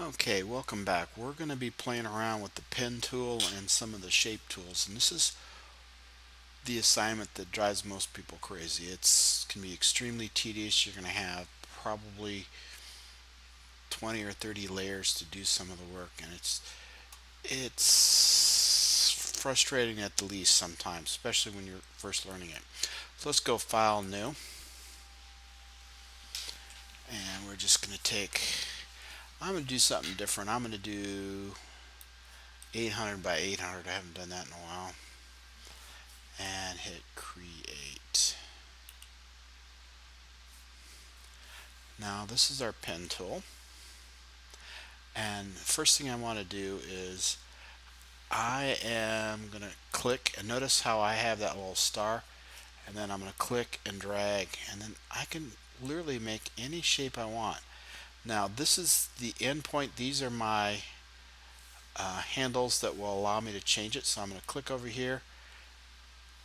Okay, welcome back. We're going to be playing around with the pen tool and some of the shape tools, and this is the assignment that drives most people crazy. It's can be extremely tedious. You're going to have probably 20 or 30 layers to do some of the work, and it's frustrating at the least sometimes, especially when you're first learning it. So let's go File, New, and we're just going to take. I'm going to do something different. I'm going to do 800 by 800. I haven't done that in a while. And hit create. Now this is our pen tool, and first thing I want to do is I am going to click, and notice how I have that little star, and then I'm going to click and drag, and then I can literally make any shape I want. Now this is the end point. These are my handles that will allow me to change it, so I'm going to click over here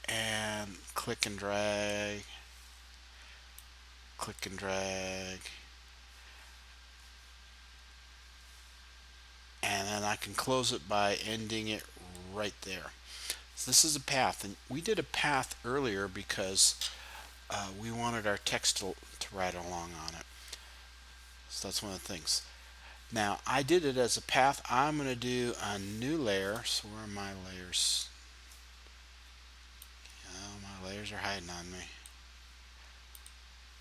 and click and drag, click and drag, and then I can close it by ending it right there. So this is a path, and we did a path earlier because we wanted our text to write along on it. So that's one of the things. Now I did it as a path. I'm going to do a new layer. So where are my layers? Oh, my layers are hiding on me.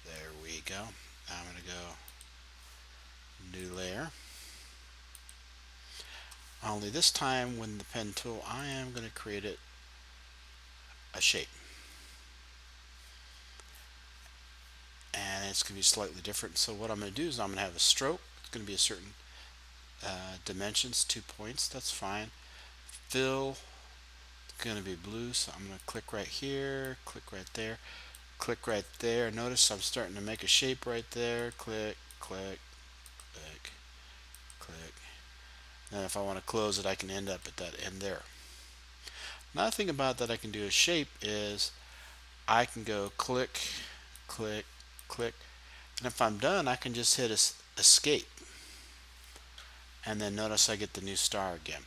There we go. Now I'm going to go new layer. Only this time when the pen tool, I am going to create it a shape. And it's going to be slightly different. So what I'm going to do is I'm going to have a stroke. It's going to be a certain dimensions, 2 points. That's fine. Fill, it's going to be blue. So I'm going to click right here, click right there, click right there. Notice I'm starting to make a shape right there. Click, click, click, click. And if I want to close it, I can end up at that end there. Another thing about that I can do a shape is I can go click, click, click, and if I'm done, I can just hit escape, and then notice I get the new star again.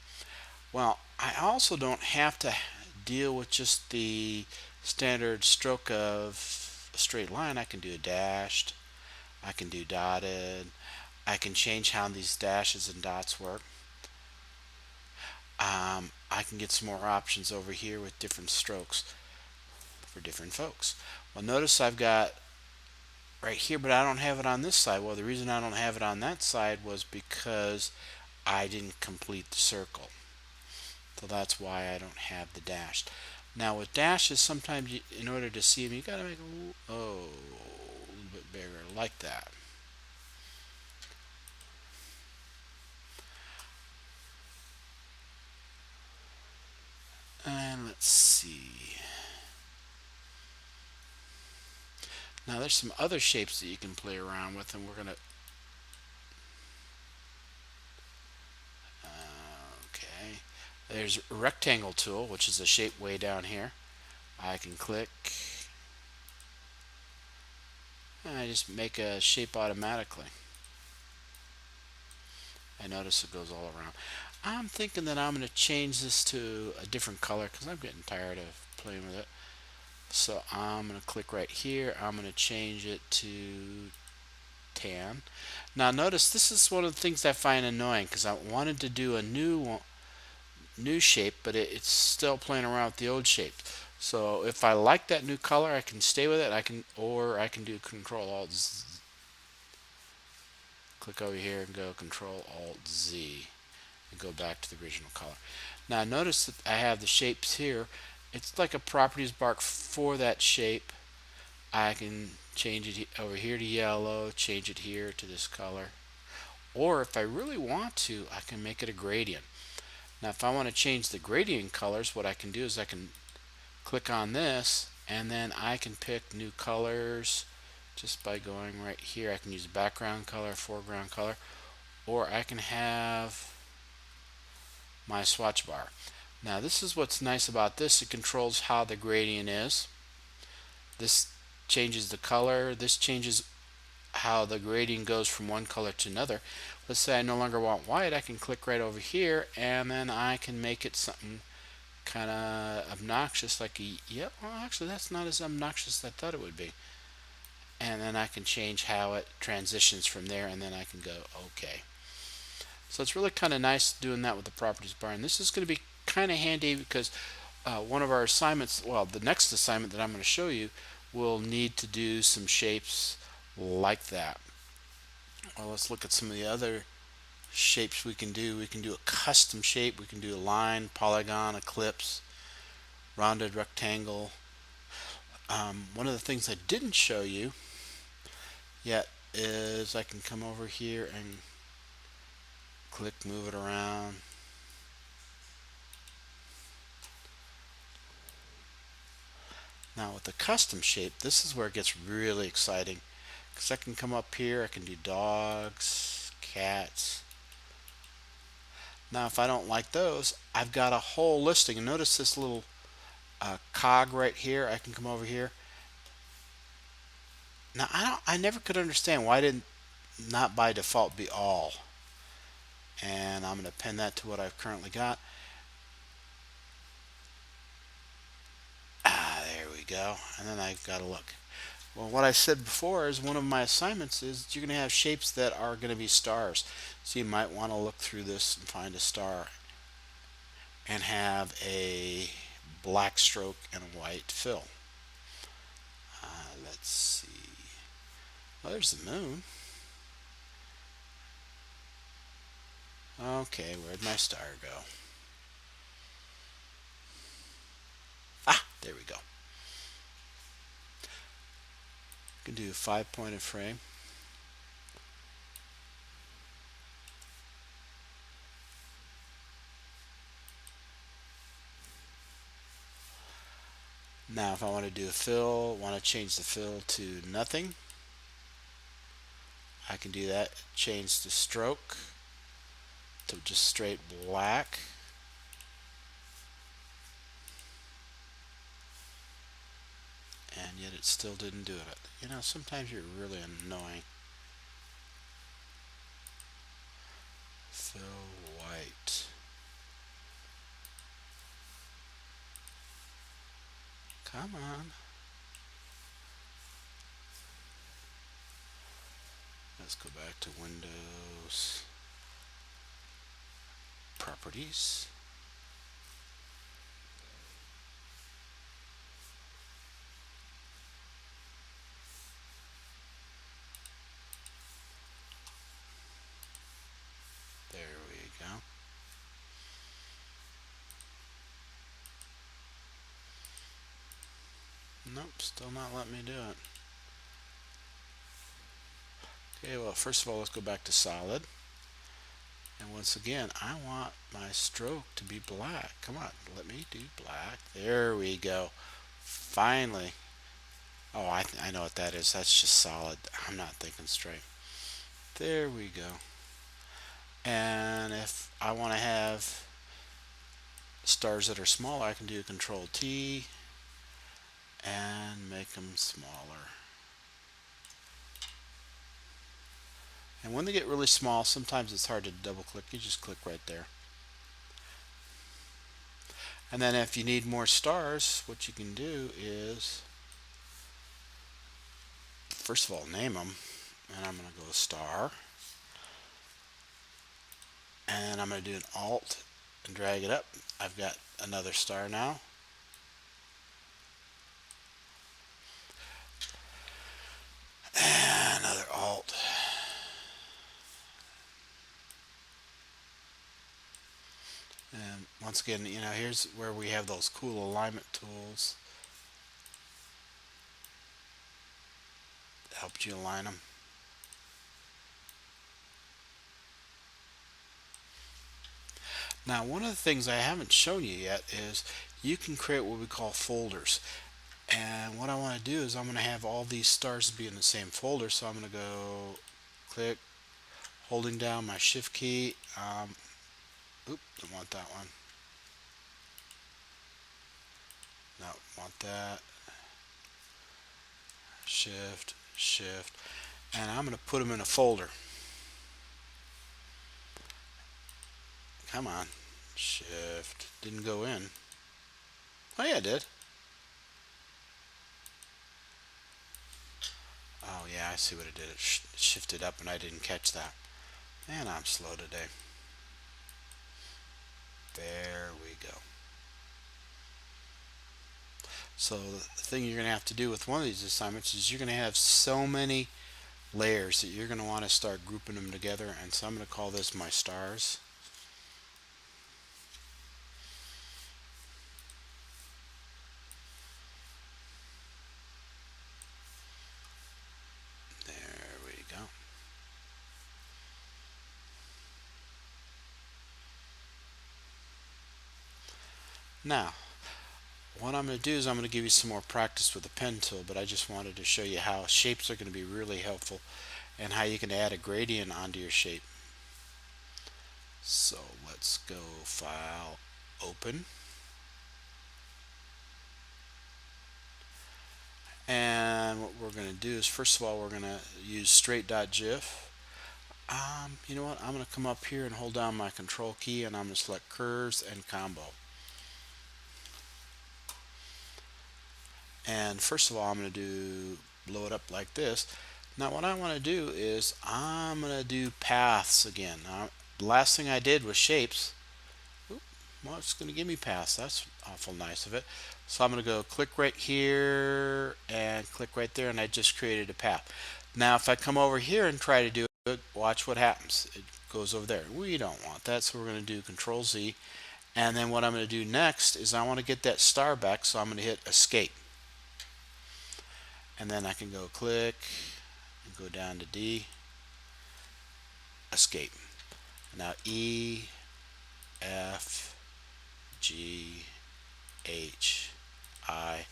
Well, I also don't have to deal with just the standard stroke of a straight line. I can do a dashed, I can do dotted, I can change how these dashes and dots work. I can get some more options over here with different strokes for different folks. Well, notice I've got right here, but I don't have it on this side. Well, the reason I don't have it on that side was because I didn't complete the circle. So that's why I don't have the dashed. Now with dashes, sometimes in order to see them, you got to make a little bit bigger, like that. And let's see. Now there's some other shapes that you can play around with, and we're gonna. Okay. There's a rectangle tool, which is a shape way down here. I can click, and I just make a shape automatically. I notice it goes all around. I'm thinking that I'm going to change this to a different color because I'm getting tired of playing with it. So I'm going to click right here. I'm going to change it to tan. Now notice this is one of the things I find annoying because I wanted to do a new shape, but it's still playing around with the old shape. So if I like that new color, I can stay with it. I can do Control Alt Z. Click over here and go Control Alt Z and go back to the original color. Now notice that I have the shapes here. It's like a properties bar for that shape. I can change it over here to yellow, change it here to this color. Or if I really want to, I can make it a gradient. Now if I want to change the gradient colors, what I can do is I can click on this, and then I can pick new colors just by going right here. I can use background color, foreground color, or I can have my swatch bar. Now this is what's nice about this. It controls how the gradient is. This changes the color. This changes how the grading goes from one color to another. Let's say I no longer want white, I can click right over here and then I can make it something kind of obnoxious, like a, yeah, well actually that's not as obnoxious as I thought it would be. And then I can change how it transitions from there, and then I can go okay. So it's really kind of nice doing that with the properties bar, and this is going to be kind of handy because one of our assignments, well, the next assignment that I'm going to show you, will need to do some shapes like that. Well, let's look at some of the other shapes we can do. We can do a custom shape. We can do a line, polygon, ellipse, rounded rectangle. One of the things I didn't show you yet is I can come over here and click, move it around. Now with the custom shape, this is where it gets really exciting because I can come up here, I can do dogs, cats. Now if I don't like those, I've got a whole listing. And notice this little cog right here. I can come over here. Now I never could understand why didn't not by default be all. And I'm going to append that to what I've currently got. There we go. And then I've got to look. Well, what I said before is one of my assignments is you're going to have shapes that are going to be stars. So you might want to look through this and find a star and have a black stroke and a white fill. Let's see. Well, there's the moon. Okay, where'd my star go? Ah, there we go. You can do a 5-pointed frame. Now if I want to do a fill, want to change the fill to nothing, I can do that. Change the stroke to just straight black. And yet it still didn't do it. You know, sometimes you're really annoying. Fill white. Come on. Let's go back to Windows, Properties. There we go. Nope, still not letting me do it. Okay, well, first of all, let's go back to solid. And once again, I want my stroke to be black. Come on, let me do black. There we go. Finally. Oh, I know what that is. That's just solid. I'm not thinking straight. There we go. And if I want to have stars that are smaller, I can do Control T and make them smaller. And when they get really small, sometimes it's hard to double click. You just click right there. And then if you need more stars, what you can do is, first of all, name them. And I'm going to go star. And I'm going to do an Alt and drag it up. I've got another star now. And another Alt. And once again, you know, here's where we have those cool alignment tools. Helped you align them. Now, one of the things I haven't shown you yet is you can create what we call folders. And what I want to do is I'm going to have all these stars be in the same folder. So I'm going to go click, holding down my shift key. Oops, don't want that one. No, want that. Shift, shift. and I'm going to put them in a folder. Come on. Shift. Didn't go in. Oh yeah, it did. Oh yeah, I see what it did. It shifted up and I didn't catch that. Man, I'm slow today. There we go. So the thing you're going to have to do with one of these assignments is you're going to have so many layers that you're going to want to start grouping them together. And so I'm going to call this my stars. There we go. Now, what I'm going to do is I'm going to give you some more practice with the pen tool, but I just wanted to show you how shapes are going to be really helpful and how you can add a gradient onto your shape. So let's go File, Open. And what we're going to do is, first of all, we're going to use straight.gif. You know what? I'm going to come up here and hold down my control key and I'm going to select curves and combo. And first of all, I'm going to blow it up like this. Now what I want to do is I'm going to do paths again. Now, the last thing I did was shapes. Oop, well, it's going to give me paths. That's awful nice of it. So I'm going to go click right here and click right there, and I just created a path. Now if I come over here and try to do it, watch what happens. It goes over there. We don't want that, so we're going to do Control Z. And then what I'm going to do next is I want to get that star back, so I'm going to hit Escape. And then I can go click and go down to D, Escape. Now E, F, G, H, I,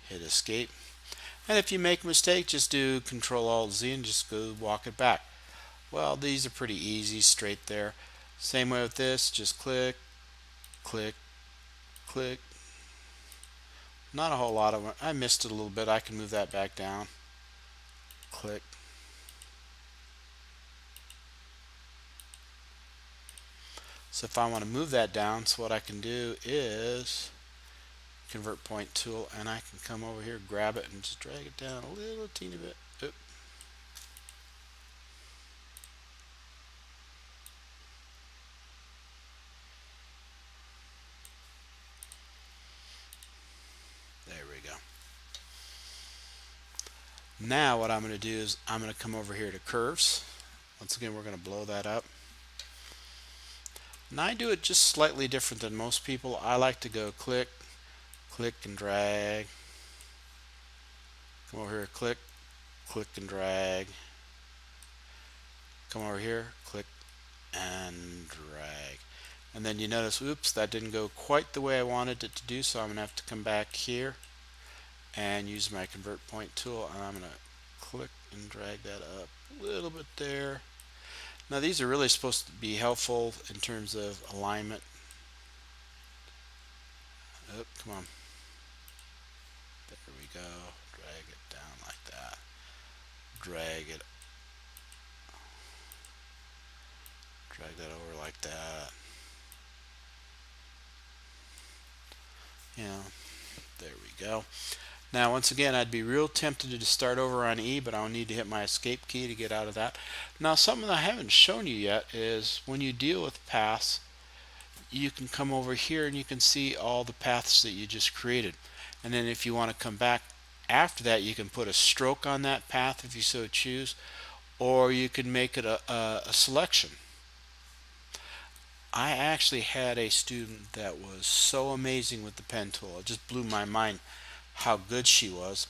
hit Escape. And if you make a mistake, just do Control Alt Z and just go walk it back. Well, these are pretty easy, straight there. Same way with this, just click, click, click. Not a whole lot of them. I missed it a little bit. I can move that back down. Click. So if I want to move that down, so what I can do is Convert Point tool, and I can come over here, grab it, and just drag it down a little teeny bit. Oop. There we go. Now what I'm going to do is I'm going to come over here to curves. Once again, we're going to blow that up. And I do it just slightly different than most people. I like to go click, click and drag. Come over here, click, click and drag. Come over here, click and drag. And then you notice, oops, that didn't go quite the way I wanted it to do, so I'm going to have to come back here and use my Convert Point tool, and I'm going to click and drag that up a little bit there. Now these are really supposed to be helpful in terms of alignment. Oh, come on. There we go. Drag it down like that. Drag it. Drag that over like that. Yeah, there we go. Now once again, I'd be real tempted to start over on E, but I'll need to hit my escape key to get out of that. Now something I haven't shown you yet is when you deal with paths, you can come over here and you can see all the paths that you just created. And then if you want to come back after that, you can put a stroke on that path if you so choose, or you can make it a selection. I actually had a student that was so amazing with the pen tool. It just blew my mind how good she was.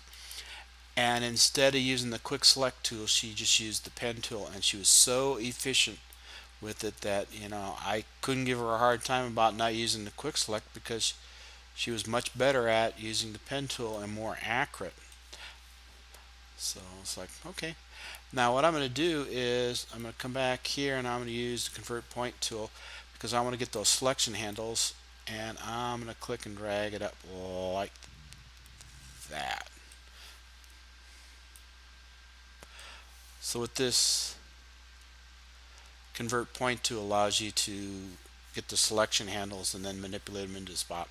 And instead of using the quick select tool, she just used the pen tool, and she was so efficient with it that, you know, I couldn't give her a hard time about not using the quick select because she was much better at using the pen tool and more accurate. So it's like, okay. Now what I'm going to do is I'm going to come back here and I'm going to use the Convert Point tool because I want to get those selection handles, and I'm going to click and drag it up like that. So with this convert point tool allows you to get the selection handles and then manipulate them into the spot.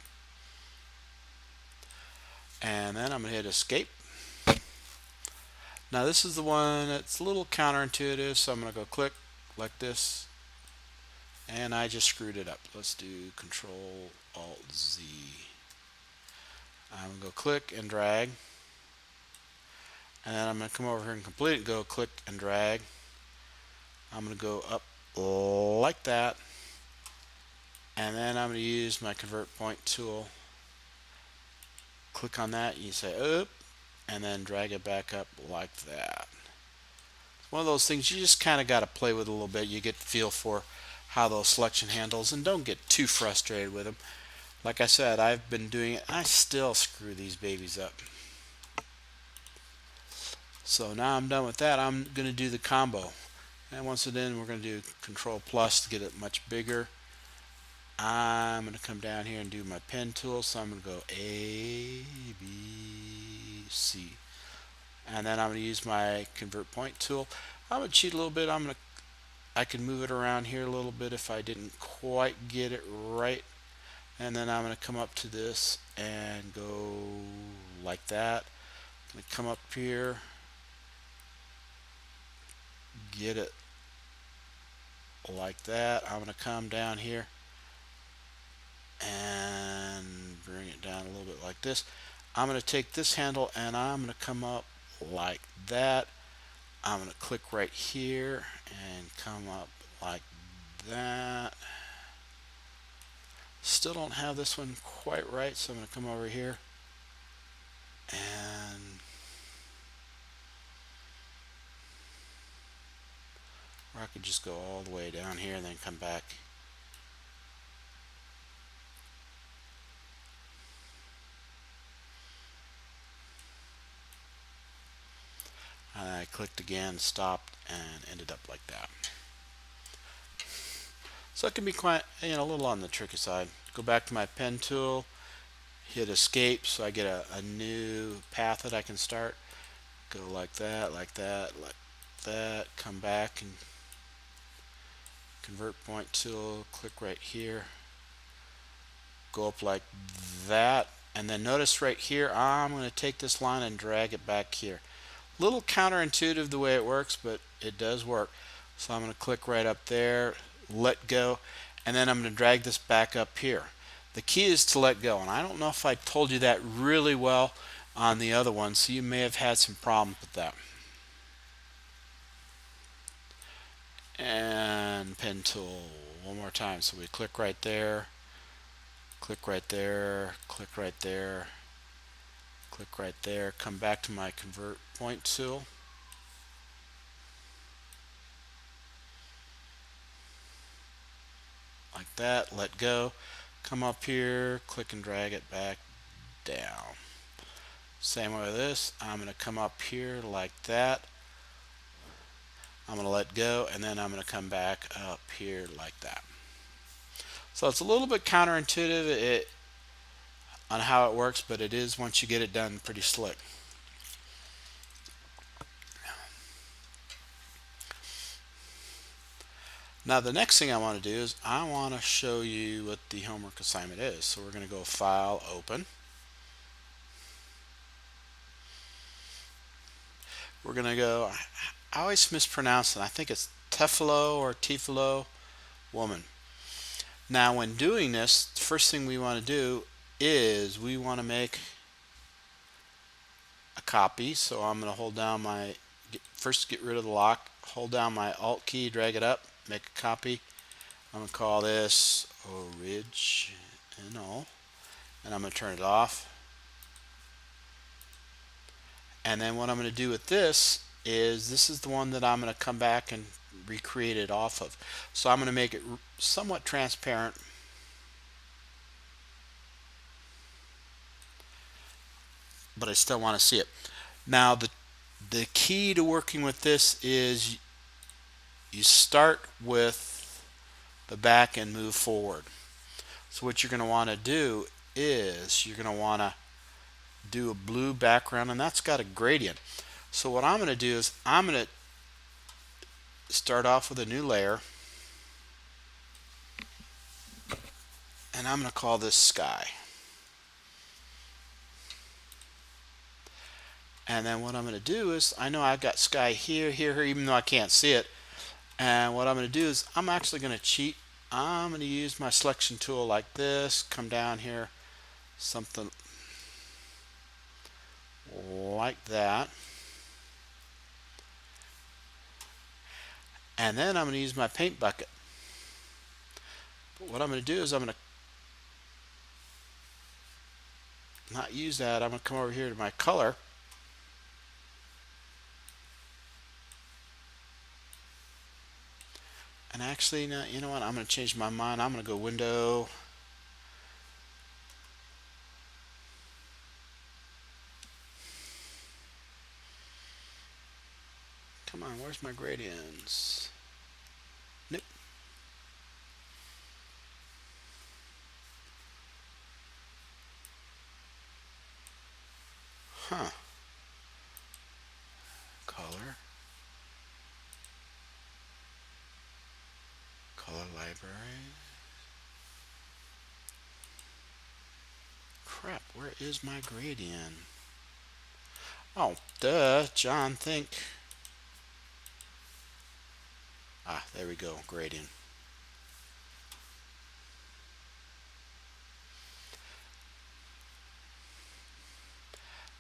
And then I'm going to hit escape. Now this is the one that's a little counterintuitive, so I'm going to go click like this, and I just screwed it up. Let's do Control Alt Z. I'm going to go click and drag, and then I'm going to come over here and complete it. Go click and drag. I'm going to go up like that, and then I'm going to use my convert point tool. Click on that, you say up, and then drag it back up like that. One of those things you just kind of got to play with a little bit. You get the feel for how those selection handles, and don't get too frustrated with them. Like I said, I've been doing it. I still screw these babies up. So now I'm done with that. I'm going to do the combo. And once it's in, we're going to do Control Plus to get it much bigger. I'm going to come down here and do my pen tool. So I'm going to go A, B, C. And then I'm going to use my convert point tool. I'm going to cheat a little bit. I can move it around here a little bit if I didn't quite get it right. And then I'm going to come up to this and go like that. I'm going to come up here, get it like that. I'm going to come down here and bring it down a little bit like this. I'm going to take this handle and I'm going to come up like that. I'm going to click right here and come up like that. Still don't have this one quite right, so I'm going to come over here and or I could just go all the way down here and then come back. And I clicked again, stopped, and ended up like that. So it can be quite, a little on the tricky side. Go back to my pen tool, hit escape so I get a new path that I can start. Go like that, like that, like that. Come back and convert point tool, click right here. Go up like that. And then notice right here, I'm going to take this line and drag it back here. Little counterintuitive the way it works, but it does work. So I'm going to click right up there, let go, and then I'm going to drag this back up here. The key is to let go, and I don't know if I told you that really well on the other one, so you may have had some problems with that. And pen tool one more time. So we click right there, click right there, click right there, click right there, come back to my convert point tool. Like that, let go, come up here, click and drag it back down. Same way with this, I'm going to come up here like that. I'm going to let go, and then I'm going to come back up here like that. So it's a little bit counterintuitive on how it works, but it is, once you get it done, pretty slick. Now the next thing I want to do is I want to show you what the homework assignment is. So we're going to go File, Open. We're going to go, I always mispronounce it. I think it's Tefalo or Tifalo woman. Now when doing this, the first thing we want to do is we want to make a copy. So I'm going to hold down first get rid of the lock, hold down my Alt key, drag it up, make a copy. I'm going to call this original, and I'm going to turn it off. And then what I'm going to do with this is the one that I'm going to come back and recreate it off of. So I'm going to make it somewhat transparent. But I still want to see it. Now the key to working with this is you start with the back and move forward. So what you're going to want to do is you're going to want to do a blue background, and that's got a gradient. So what I'm going to do is I'm going to start off with a new layer, and I'm going to call this sky. And then what I'm going to do is, I know I've got sky here, here, here, even though I can't see it. And what I'm going to do is, I'm actually going to cheat. I'm going to use my selection tool like this, come down here, something like that. And then I'm going to use my paint bucket. But what I'm going to do is, I'm going to not use that. I'm going to come over here to my color. And actually, no, you know what? I'm going to change my mind. I'm going to go window. Come on, where's my gradients? Nope. Huh. Color. Color library. Crap, where is my gradient? Oh, duh, John, think. Ah, there we go, gradient.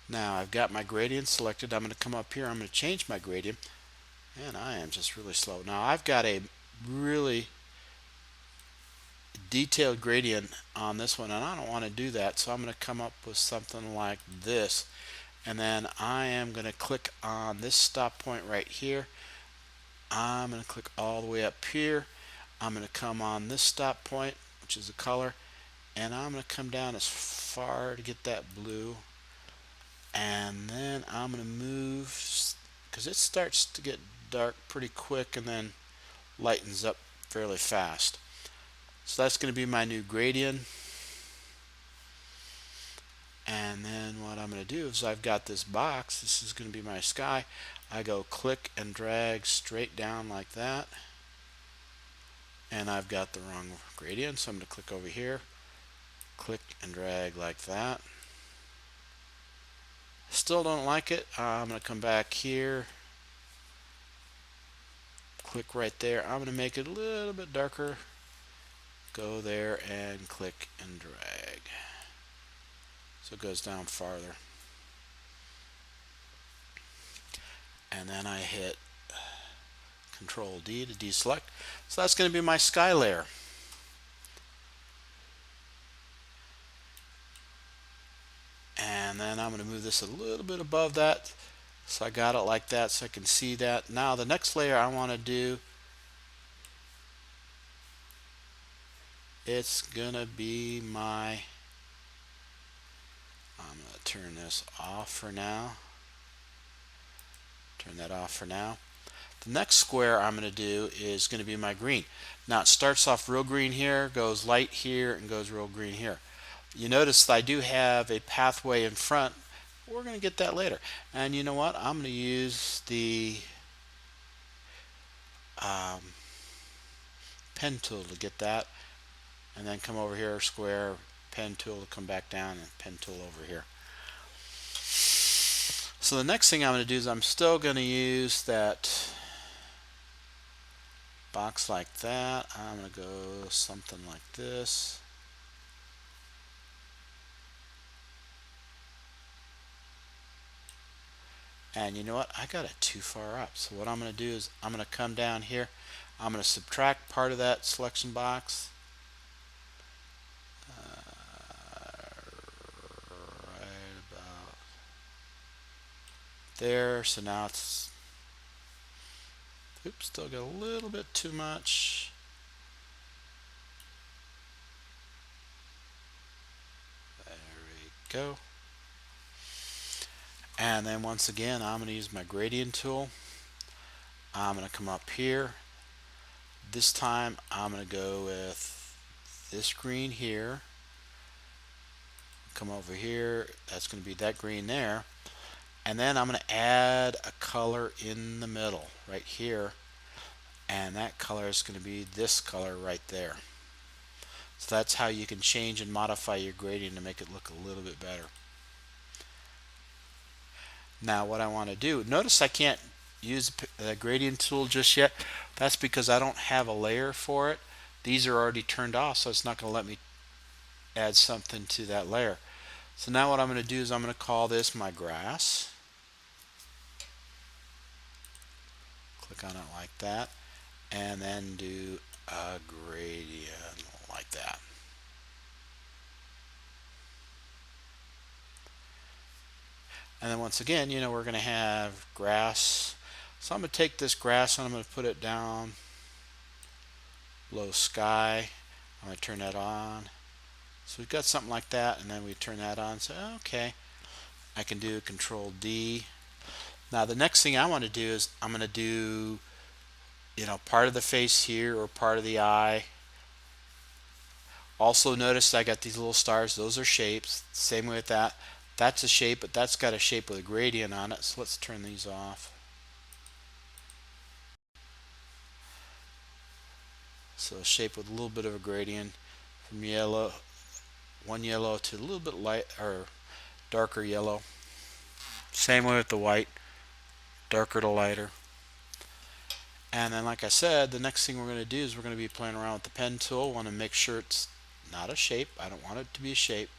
Now I've got my gradient selected. I'm going to come up here. I'm going to change my gradient. And I am just really slow. Now I've got a really detailed gradient on this one, and I don't want to do that. So I'm going to come up with something like this. And then I am going to click on this stop point right here. I'm going to click all the way up here. I'm going to come on this stop point, which is the color, and I'm going to come down as far to get that blue. And then I'm going to move, because it starts to get dark pretty quick and then lightens up fairly fast. So that's going to be my new gradient. And then what I'm going to do is, I've got this box. This is going to be my sky. I go click and drag straight down like that. And I've got the wrong gradient, so I'm going to click over here, click and drag like that. Still don't like it. I'm going to come back here, click right there. I'm going to make it a little bit darker. Go there and click and drag. So it goes down farther. And then I hit Control D to deselect. So that's going to be my sky layer. And then I'm going to move this a little bit above that. So I got it like that so I can see that. Now the next layer I want to do, it's going to be my, I'm going to turn this off for now. Turn that off for now. The next square I'm going to do is going to be my green. Now it starts off real green here, goes light here, and goes real green here. You notice that I do have a pathway in front. We're going to get that later. And you know what? I'm going to use the pen tool to get that. And then come over here, square, pen tool to come back down, and pen tool over here. So the next thing I'm going to do is, I'm still going to use that box like that. I'm going to go something like this. And you know what? I got it too far up. So what I'm going to do is, I'm going to come down here. I'm going to subtract part of that selection box. Right about there. So now it's, oops, still got a little bit too much. There we go. And then once again, I'm going to use my gradient tool. I'm going to come up here. This time I'm going to go with this green here. Come over here. That's going to be that green there. And then I'm going to add a color in the middle right here. and that color is going to be this color right there. So that's how you can change and modify your gradient to make it look a little bit better. Now what I want to do, notice I can't use the gradient tool just yet. That's because I don't have a layer for it. These are already turned off, so it's not going to let me add something to that layer. So now what I'm going to do is I'm going to call this my grass. Click on it like that, and then do a gradient like that. And then once again, we're going to have grass. So I'm going to take this grass and I'm going to put it down below sky. I'm going to turn that on. So we've got something like that, and then we turn that on. So okay, I can do Control D. Now the next thing I want to do is I'm going to do part of the face here or part of the eye. Also notice I got these little stars. Those are shapes. Same way with that. That's a shape, but that's got a shape with a gradient on it. So let's turn these off. So a shape with a little bit of a gradient from yellow, one yellow to a little bit light or darker yellow. Same way with the white, darker to lighter. And then like I said, the next thing we're going to do is we're going to be playing around with the pen tool. Want to make sure it's not a shape. I don't want it to be a shape.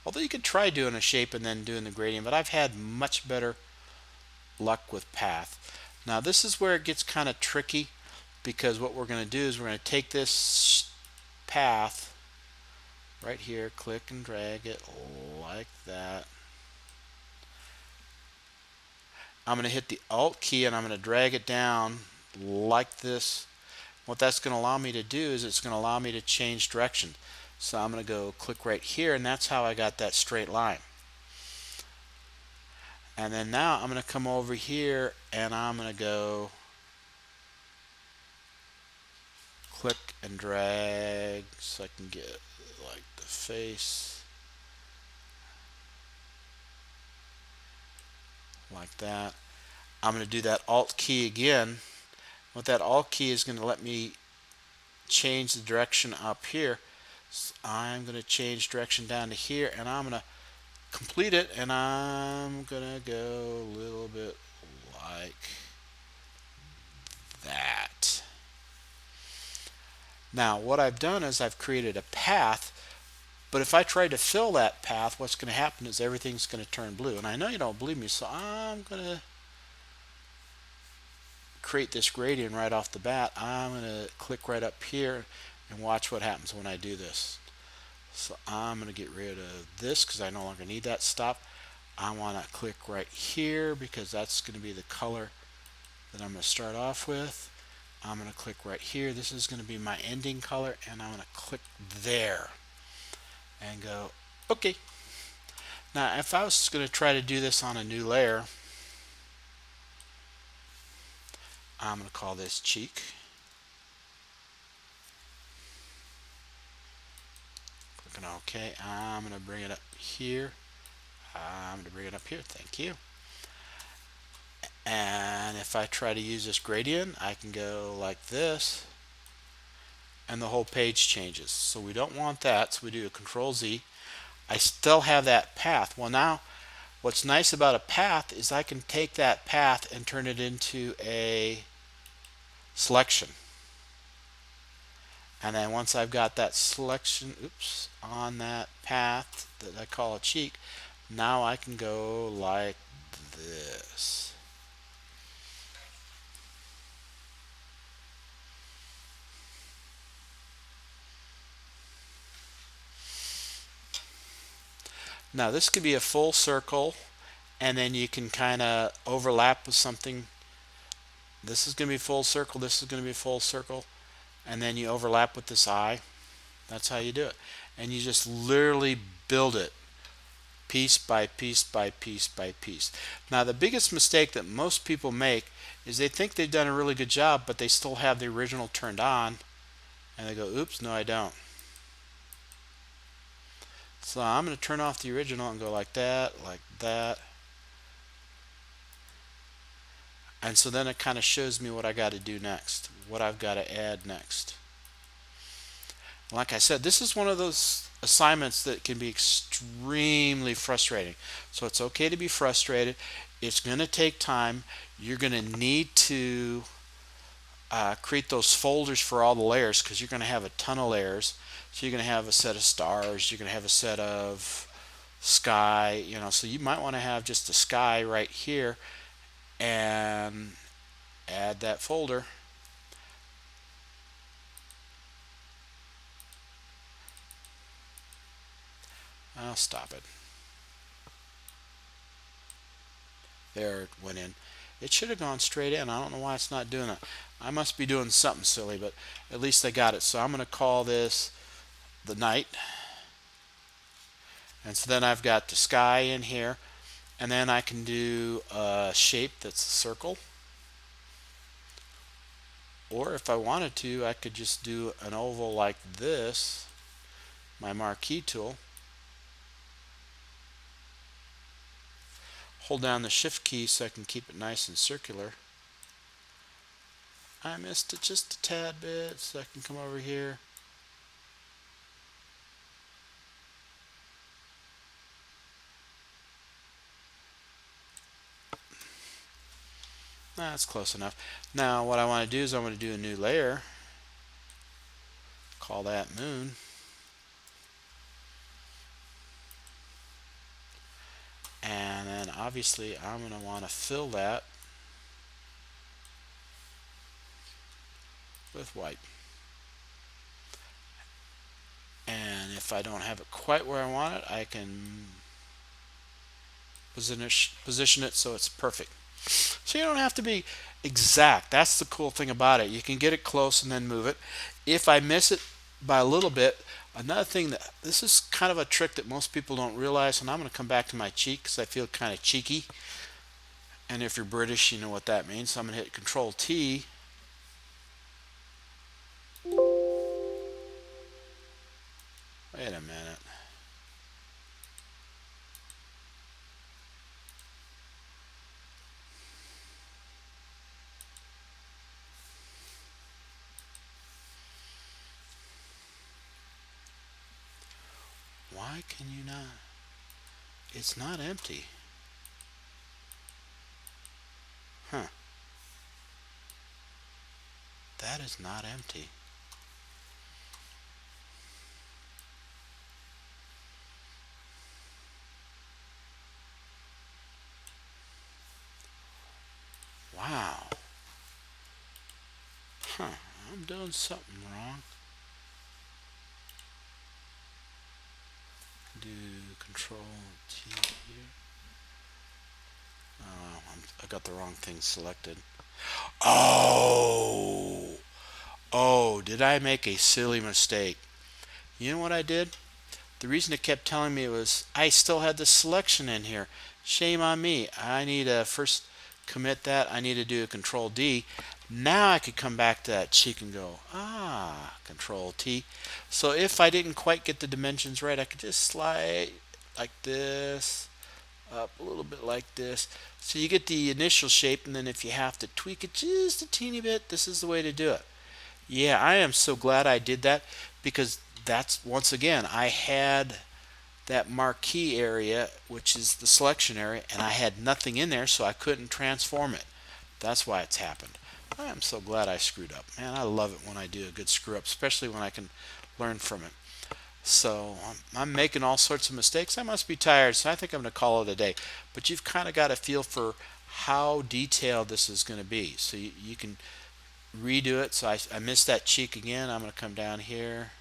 Although you could try doing a shape and then doing the gradient, but I've had much better luck with path. Now this is where it gets kind of tricky, because what we're going to do is we're going to take this path right here, click and drag it like that. I'm going to hit the Alt key and I'm going to drag it down like this. What that's going to allow me to do is it's going to allow me to change direction. So I'm going to go click right here, and that's how I got that straight line. And then now I'm going to come over here and I'm going to go click and drag so I can get like the face like that. I'm going to do that Alt key again. What that Alt key is going to let me change the direction up here. So I'm going to change direction down to here, and I'm going to complete it, and I'm going to go a little bit like that. Now what I've done is I've created a path, but if I try to fill that path, what's going to happen is everything's going to turn blue. And I know you don't believe me, so I'm going to create this gradient right off the bat. I'm going to click right up here and watch what happens when I do this. So I'm going to get rid of this because I no longer need that. Stop. I want to click right here because that's going to be the color that I'm going to start off with. I'm going to click right here. This is going to be my ending color, and I'm going to click there and go OK. Now if I was going to try to do this on a new layer, I'm going to call this cheek. Clicking OK. I'm going to bring it up here. I'm going to bring it up here. Thank you. And if I try to use this gradient, I can go like this, and the whole page changes. So we don't want that, so we do a Control Z. I still have that path. Well, now what's nice about a path is I can take that path and turn it into a selection. And then once I've got that selection, on that path that I call a cheek, now I can go like this. Now this could be a full circle, and then you can kind of overlap with something. This is going to be full circle, this is going to be full circle, and then you overlap with this eye. That's how you do it. And you just literally build it piece by piece by piece by piece. Now the biggest mistake that most people make is they think they've done a really good job, but they still have the original turned on, and they go, oops, no I don't. So I'm going to turn off the original and go like that, And so then it kind of shows me what I got to do next, what I've got to add next. Like I said, this is one of those assignments that can be extremely frustrating. So it's okay to be frustrated. It's going to take time. You're going to need to create those folders for all the layers because you're going to have a ton of layers. So you're going to have a set of stars, you're going to have a set of sky, so you might want to have just the sky right here and add that folder. I'll stop it. There it went in. It should have gone straight in. I don't know why it's not doing it. I must be doing something silly, but at least I got it. So I'm going to call this the night. And so then I've got the sky in here. And then I can do a shape that's a circle. Or if I wanted to, I could just do an oval like this, my marquee tool. Hold down the shift key so I can keep it nice and circular. I missed it just a tad bit, so I can come over here. That's close enough. Now what I want to do is I want to do a new layer. Call that moon. And then obviously I'm going to want to fill that with white. And if I don't have it quite where I want it, I can position it so it's perfect. So you don't have to be exact. That's the cool thing about it. You can get it close and then move it. If I miss it by a little bit, another thing that this is kind of a trick that most people don't realize, and I'm going to come back to my cheek because I feel kind of cheeky. And if you're British, you know what that means. So I'm going to hit Control T. Wait a minute. Why can you not? It's not empty. Huh. That is not empty. Wow. Huh. I'm doing something wrong. Do Control T here. Oh, I got the wrong thing selected. Oh, did I make a silly mistake? You know what I did? The reason it kept telling me was I still had the selection in here. Shame on me. I need to first commit that. I need to do a Control D. Now I could come back to that cheek and go, Control T. So if I didn't quite get the dimensions right, I could just slide like this, up a little bit like this. So you get the initial shape, and then if you have to tweak it just a teeny bit, this is the way to do it. Yeah, I am so glad I did that because that's, once again, I had that marquee area, which is the selection area, and I had nothing in there, so I couldn't transform it. That's why it's happened. I am so glad I screwed up. Man, I love it when I do a good screw up, especially when I can learn from it. So I'm making all sorts of mistakes. I must be tired, so I think I'm going to call it a day. But you've kind of got a feel for how detailed this is going to be. So you can redo it. So I missed that cheek again. I'm going to come down here.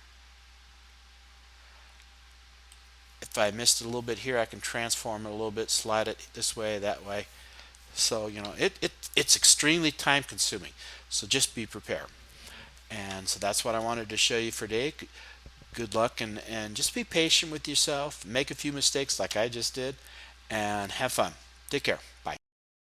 If I missed it a little bit here, I can transform it a little bit, slide it this way, that way. So, it's extremely time consuming. So just be prepared. And so that's what I wanted to show you for today. Good luck, and just be patient with yourself. Make a few mistakes like I just did, and have fun. Take care.